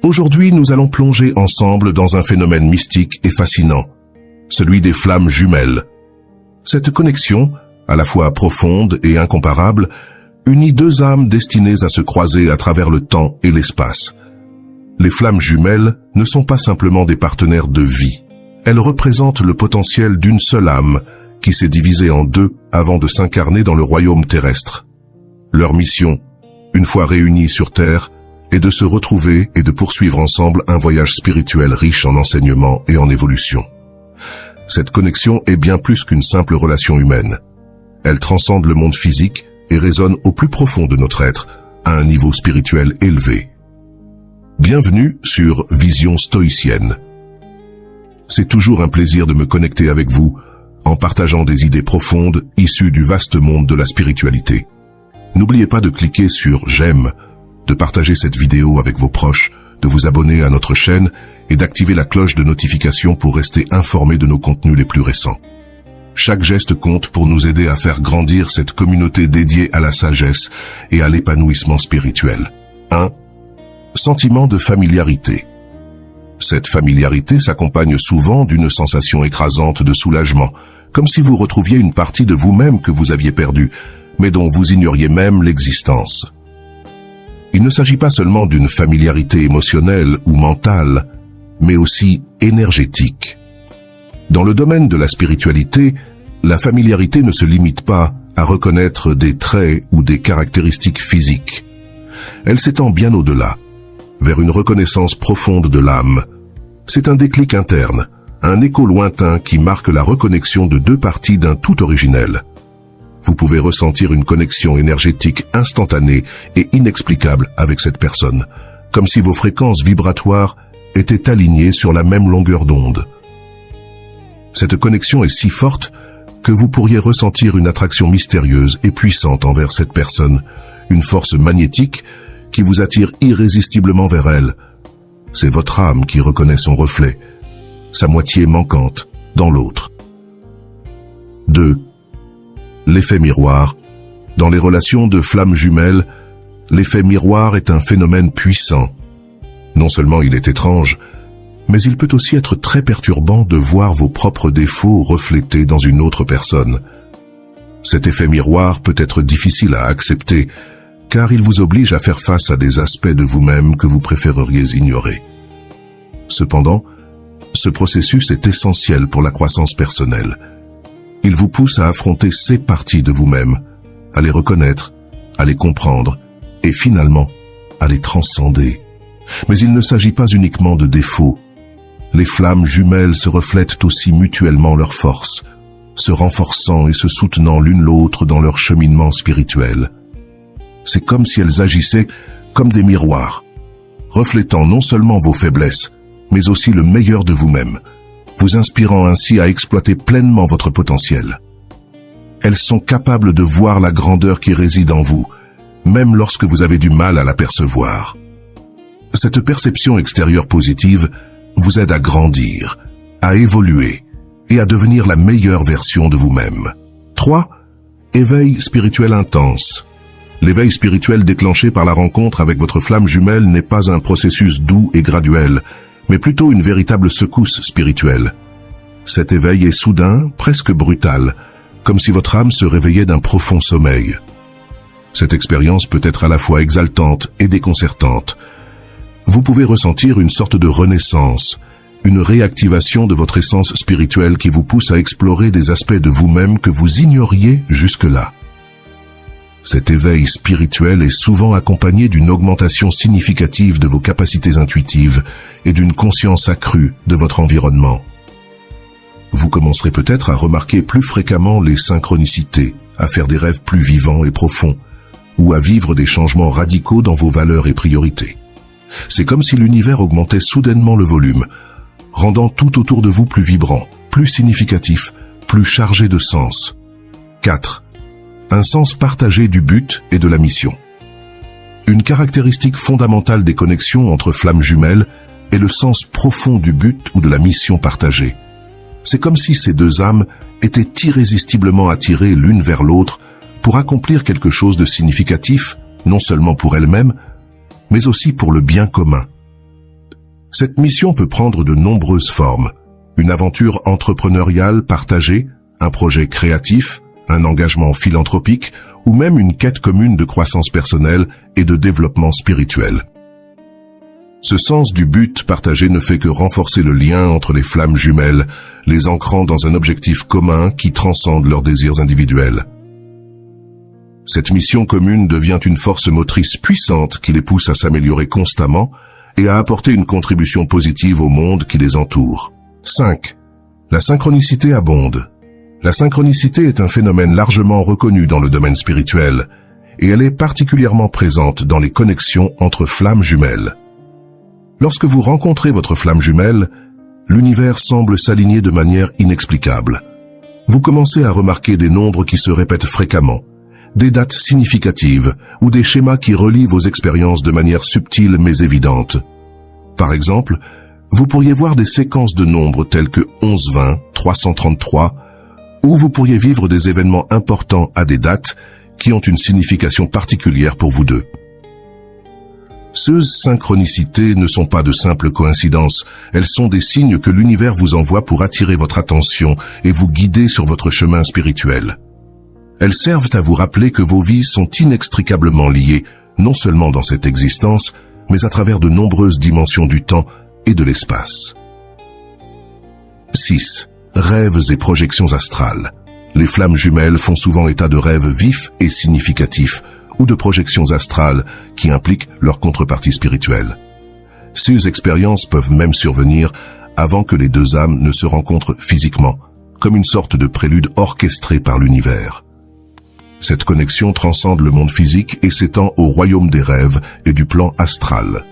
Aujourd'hui, nous allons plonger ensemble dans un phénomène mystique et fascinant, celui des flammes jumelles. Cette connexion, à la fois profonde et incomparable, unit deux âmes destinées à se croiser à travers le temps et l'espace. Les flammes jumelles ne sont pas simplement des partenaires de vie. Elles représentent le potentiel d'une seule âme qui s'est divisée en deux avant de s'incarner dans le royaume terrestre. Leur mission, une fois réunis sur Terre, est de se retrouver et de poursuivre ensemble un voyage spirituel riche en enseignements et en évolution. Cette connexion est bien plus qu'une simple relation humaine. Elle transcende le monde physique et résonne au plus profond de notre être, à un niveau spirituel élevé. Bienvenue sur Vision Stoïcienne. C'est toujours un plaisir de me connecter avec vous, en partageant des idées profondes issues du vaste monde de la spiritualité. N'oubliez pas de cliquer sur « J'aime », de partager cette vidéo avec vos proches, de vous abonner à notre chaîne et d'activer la cloche de notification pour rester informé de nos contenus les plus récents. Chaque geste compte pour nous aider à faire grandir cette communauté dédiée à la sagesse et à l'épanouissement spirituel. 1. Sentiment de familiarité. Cette familiarité s'accompagne souvent d'une sensation écrasante de soulagement, comme si vous retrouviez une partie de vous-même que vous aviez perdue, mais dont vous ignoriez même l'existence. Il ne s'agit pas seulement d'une familiarité émotionnelle ou mentale, mais aussi énergétique. Dans le domaine de la spiritualité, la familiarité ne se limite pas à reconnaître des traits ou des caractéristiques physiques. Elle s'étend bien au-delà, vers une reconnaissance profonde de l'âme. C'est un déclic interne, un écho lointain qui marque la reconnexion de deux parties d'un tout originel. Vous pouvez ressentir une connexion énergétique instantanée et inexplicable avec cette personne, comme si vos fréquences vibratoires étaient alignées sur la même longueur d'onde. Cette connexion est si forte que vous pourriez ressentir une attraction mystérieuse et puissante envers cette personne, une force magnétique qui vous attire irrésistiblement vers elle. C'est votre âme qui reconnaît son reflet, sa moitié manquante, dans l'autre. 2. L'effet miroir. Dans les relations de flammes jumelles, l'effet miroir est un phénomène puissant. Non seulement il est étrange, mais il peut aussi être très perturbant de voir vos propres défauts reflétés dans une autre personne. Cet effet miroir peut être difficile à accepter, car il vous oblige à faire face à des aspects de vous-même que vous préféreriez ignorer. Cependant, ce processus est essentiel pour la croissance personnelle. Il vous pousse à affronter ces parties de vous-même, à les reconnaître, à les comprendre et finalement à les transcender. Mais il ne s'agit pas uniquement de défauts. Les flammes jumelles se reflètent aussi mutuellement leurs forces, se renforçant et se soutenant l'une l'autre dans leur cheminement spirituel. C'est comme si elles agissaient comme des miroirs, reflétant non seulement vos faiblesses, mais aussi le meilleur de vous-même, vous inspirant ainsi à exploiter pleinement votre potentiel. Elles sont capables de voir la grandeur qui réside en vous, même lorsque vous avez du mal à l'apercevoir. Cette perception extérieure positive vous aide à grandir, à évoluer et à devenir la meilleure version de vous-même. 3. Éveil spirituel intense. L'éveil spirituel déclenché par la rencontre avec votre flamme jumelle n'est pas un processus doux et graduel, mais plutôt une véritable secousse spirituelle. Cet éveil est soudain, presque brutal, comme si votre âme se réveillait d'un profond sommeil. Cette expérience peut être à la fois exaltante et déconcertante. Vous pouvez ressentir une sorte de renaissance, une réactivation de votre essence spirituelle qui vous pousse à explorer des aspects de vous-même que vous ignoriez jusque-là. Cet éveil spirituel est souvent accompagné d'une augmentation significative de vos capacités intuitives et d'une conscience accrue de votre environnement. Vous commencerez peut-être à remarquer plus fréquemment les synchronicités, à faire des rêves plus vivants et profonds, ou à vivre des changements radicaux dans vos valeurs et priorités. C'est comme si l'univers augmentait soudainement le volume, rendant tout autour de vous plus vibrant, plus significatif, plus chargé de sens. 4. Un sens partagé du but et de la mission. Une caractéristique fondamentale des connexions entre flammes jumelles est le sens profond du but ou de la mission partagée. C'est comme si ces deux âmes étaient irrésistiblement attirées l'une vers l'autre pour accomplir quelque chose de significatif, non seulement pour elles-mêmes, mais aussi pour le bien commun. Cette mission peut prendre de nombreuses formes. Une aventure entrepreneuriale partagée, un projet créatif, un engagement philanthropique ou même une quête commune de croissance personnelle et de développement spirituel. Ce sens du but partagé ne fait que renforcer le lien entre les flammes jumelles, les ancrant dans un objectif commun qui transcende leurs désirs individuels. Cette mission commune devient une force motrice puissante qui les pousse à s'améliorer constamment et à apporter une contribution positive au monde qui les entoure. 5. La synchronicité abonde. La synchronicité est un phénomène largement reconnu dans le domaine spirituel, et elle est particulièrement présente dans les connexions entre flammes jumelles. Lorsque vous rencontrez votre flamme jumelle, l'univers semble s'aligner de manière inexplicable. Vous commencez à remarquer des nombres qui se répètent fréquemment, des dates significatives ou des schémas qui relient vos expériences de manière subtile mais évidente. Par exemple, vous pourriez voir des séquences de nombres tels que 1120, 333, ou vous pourriez vivre des événements importants à des dates qui ont une signification particulière pour vous deux. Ces synchronicités ne sont pas de simples coïncidences, elles sont des signes que l'univers vous envoie pour attirer votre attention et vous guider sur votre chemin spirituel. Elles servent à vous rappeler que vos vies sont inextricablement liées, non seulement dans cette existence, mais à travers de nombreuses dimensions du temps et de l'espace. 6. Rêves et projections astrales. Les flammes jumelles font souvent état de rêves vifs et significatifs, ou de projections astrales qui impliquent leur contrepartie spirituelle. Ces expériences peuvent même survenir avant que les deux âmes ne se rencontrent physiquement, comme une sorte de prélude orchestré par l'univers. Cette connexion transcende le monde physique et s'étend au royaume des rêves et du plan astral.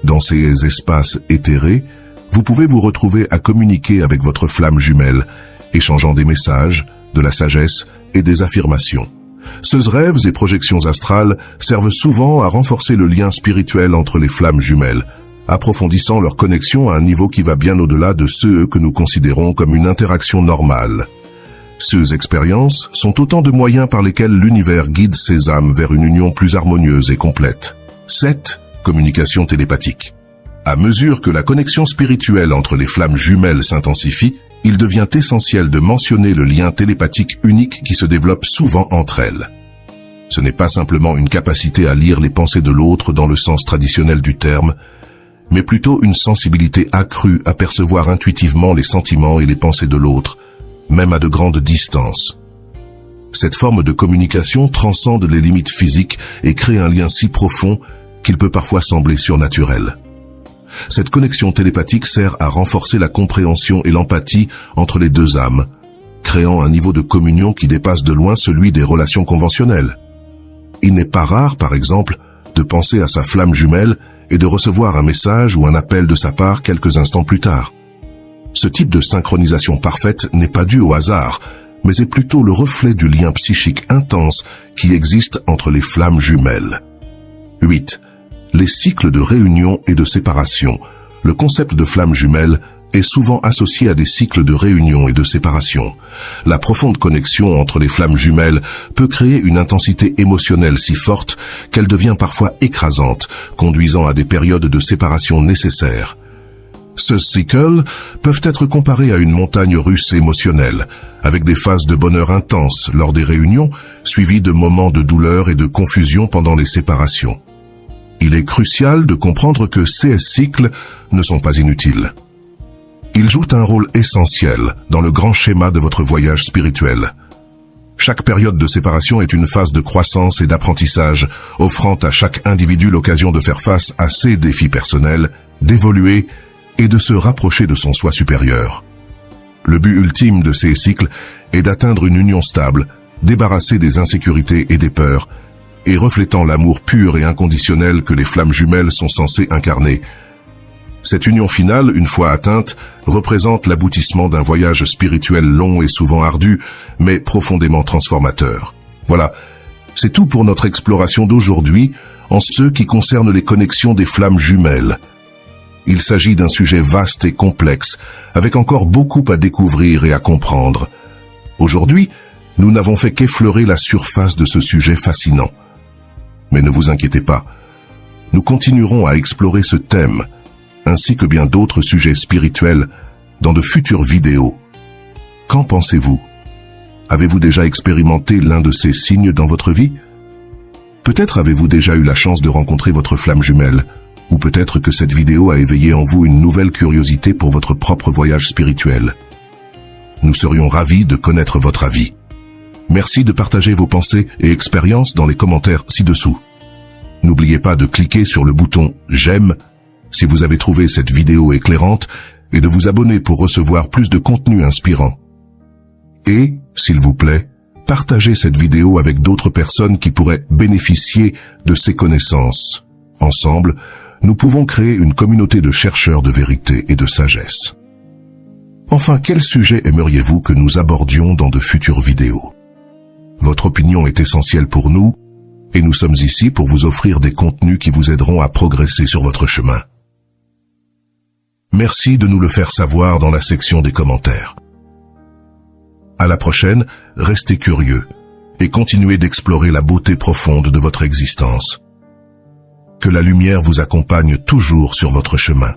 Dans ces espaces éthérés, vous pouvez vous retrouver à communiquer avec votre flamme jumelle, échangeant des messages, de la sagesse et des affirmations. Ces rêves et projections astrales servent souvent à renforcer le lien spirituel entre les flammes jumelles, approfondissant leur connexion à un niveau qui va bien au-delà de ceux que nous considérons comme une interaction normale. Ces expériences sont autant de moyens par lesquels l'univers guide ses âmes vers une union plus harmonieuse et complète. 7. Communication télépathique. À mesure que la connexion spirituelle entre les flammes jumelles s'intensifie, il devient essentiel de mentionner le lien télépathique unique qui se développe souvent entre elles. Ce n'est pas simplement une capacité à lire les pensées de l'autre dans le sens traditionnel du terme, mais plutôt une sensibilité accrue à percevoir intuitivement les sentiments et les pensées de l'autre, même à de grandes distances. Cette forme de communication transcende les limites physiques et crée un lien si profond qu'il peut parfois sembler surnaturel. Cette connexion télépathique sert à renforcer la compréhension et l'empathie entre les deux âmes, créant un niveau de communion qui dépasse de loin celui des relations conventionnelles. Il n'est pas rare, par exemple, de penser à sa flamme jumelle et de recevoir un message ou un appel de sa part quelques instants plus tard. Ce type de synchronisation parfaite n'est pas dû au hasard, mais est plutôt le reflet du lien psychique intense qui existe entre les flammes jumelles. 8. Les cycles de réunion et de séparation. Le concept de flamme jumelle est souvent associé à des cycles de réunion et de séparation. La profonde connexion entre les flammes jumelles peut créer une intensité émotionnelle si forte qu'elle devient parfois écrasante, conduisant à des périodes de séparation nécessaires. Ces cycles peuvent être comparés à une montagne russe émotionnelle, avec des phases de bonheur intense lors des réunions, suivies de moments de douleur et de confusion pendant les séparations. Il est crucial de comprendre que ces cycles ne sont pas inutiles. Ils jouent un rôle essentiel dans le grand schéma de votre voyage spirituel. Chaque période de séparation est une phase de croissance et d'apprentissage, offrant à chaque individu l'occasion de faire face à ses défis personnels, d'évoluer et de se rapprocher de son soi supérieur. Le but ultime de ces cycles est d'atteindre une union stable, débarrassée des insécurités et des peurs, et reflétant l'amour pur et inconditionnel que les flammes jumelles sont censées incarner. Cette union finale, une fois atteinte, représente l'aboutissement d'un voyage spirituel long et souvent ardu, mais profondément transformateur. Voilà, c'est tout pour notre exploration d'aujourd'hui en ce qui concerne les connexions des flammes jumelles. Il s'agit d'un sujet vaste et complexe, avec encore beaucoup à découvrir et à comprendre. Aujourd'hui, nous n'avons fait qu'effleurer la surface de ce sujet fascinant. Mais ne vous inquiétez pas, nous continuerons à explorer ce thème, ainsi que bien d'autres sujets spirituels dans de futures vidéos. Qu'en pensez-vous? Avez-vous déjà expérimenté l'un de ces signes dans votre vie? Peut-être avez-vous déjà eu la chance de rencontrer votre flamme jumelle, ou peut-être que cette vidéo a éveillé en vous une nouvelle curiosité pour votre propre voyage spirituel. Nous serions ravis de connaître votre avis. Merci de partager vos pensées et expériences dans les commentaires ci-dessous. N'oubliez pas de cliquer sur le bouton « J'aime » si vous avez trouvé cette vidéo éclairante et de vous abonner pour recevoir plus de contenu inspirant. Et, s'il vous plaît, partagez cette vidéo avec d'autres personnes qui pourraient bénéficier de ces connaissances. Ensemble, nous pouvons créer une communauté de chercheurs de vérité et de sagesse. Enfin, quel sujet aimeriez-vous que nous abordions dans de futures vidéos? Votre opinion est essentielle pour nous, et nous sommes ici pour vous offrir des contenus qui vous aideront à progresser sur votre chemin. Merci de nous le faire savoir dans la section des commentaires. À la prochaine, restez curieux et continuez d'explorer la beauté profonde de votre existence. Que la lumière vous accompagne toujours sur votre chemin.